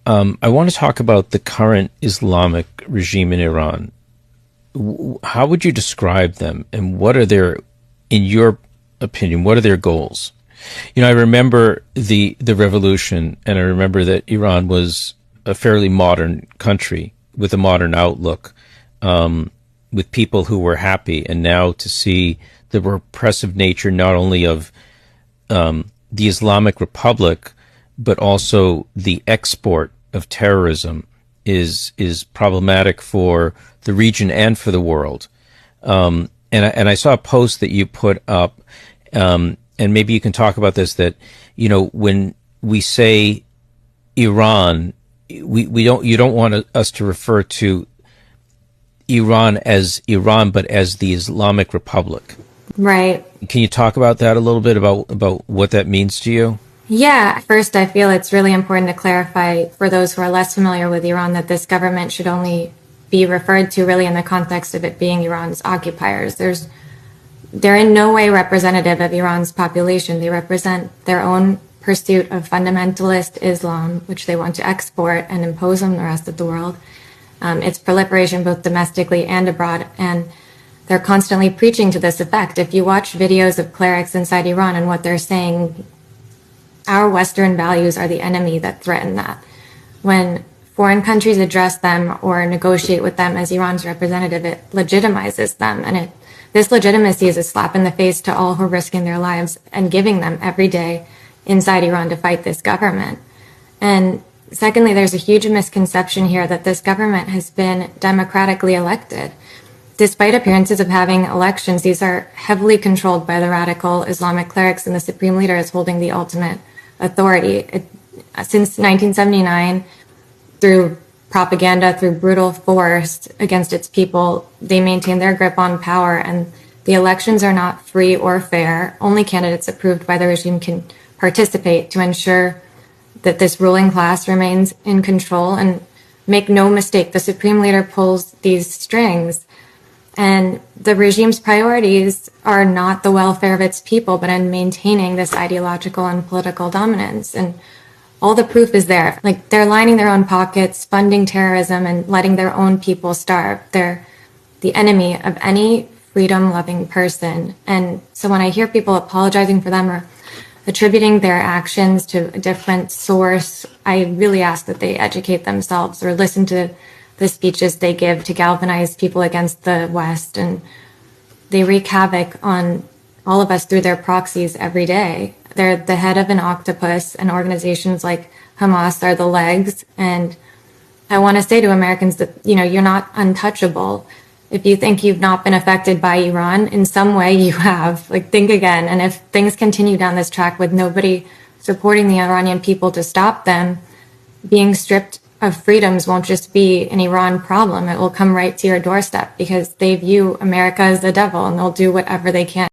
I want to talk about the current Islamic regime in Iran. How would you describe them, and what are their, in your opinion, what are their goals? You know, I remember the revolution, and I remember that Iran was a fairly modern country with a modern outlook, with people who were happy. And now to see the repressive nature not only of the Islamic Republic, but also the export of terrorism is problematic for the region and for the world. And I saw a post that you put up, and maybe you can talk about this, that, you know, when we say Iran, you don't want us to refer to Iran as Iran, but as the Islamic Republic. Right. Can you talk about that a little bit, about what that means to you? Yeah. First, I feel it's really important to clarify for those who are less familiar with Iran that this government should only be referred to really in the context of it being Iran's occupiers. They're in no way representative of Iran's population. They represent their own pursuit of fundamentalist Islam, which they want to export and impose on the rest of the world. Its proliferation both domestically and abroad, and they're constantly preaching to this effect. If you watch videos of clerics inside Iran and what they're saying, our Western values are the enemy that threaten that. When foreign countries address them or negotiate with them as Iran's representative, it legitimizes them. And this legitimacy is a slap in the face to all who are risking their lives and giving them every day inside Iran to fight this government. And secondly, there's a huge misconception here that this government has been democratically elected. Despite appearances of having elections, these are heavily controlled by the radical Islamic clerics, and the supreme leader is holding the ultimate authority. Since 1979, through propaganda, through brutal force against its people, they maintain their grip on power, and the elections are not free or fair. Only candidates approved by the regime can participate to ensure that this ruling class remains in control. And make no mistake, the supreme leader pulls these strings, and the regime's priorities are not the welfare of its people, but in maintaining this ideological and political dominance. And all the proof is there. Like, they're lining their own pockets, funding terrorism, and letting their own people starve. They're the enemy of any freedom-loving person. And so when I hear people apologizing for them or attributing their actions to a different source, I really ask that they educate themselves or listen to the speeches they give to galvanize people against the West. And they wreak havoc on all of us through their proxies every day. They're the head of an octopus, and organizations like Hamas are the legs. And I want to say to Americans that, you know, you're not untouchable. If you think you've not been affected by Iran, in some way you have. Like, think again. And if things continue down this track with nobody supporting the Iranian people to stop them, being stripped of freedoms won't just be an Iran problem. It will come right to your doorstep, because they view America as the devil, and they'll do whatever they can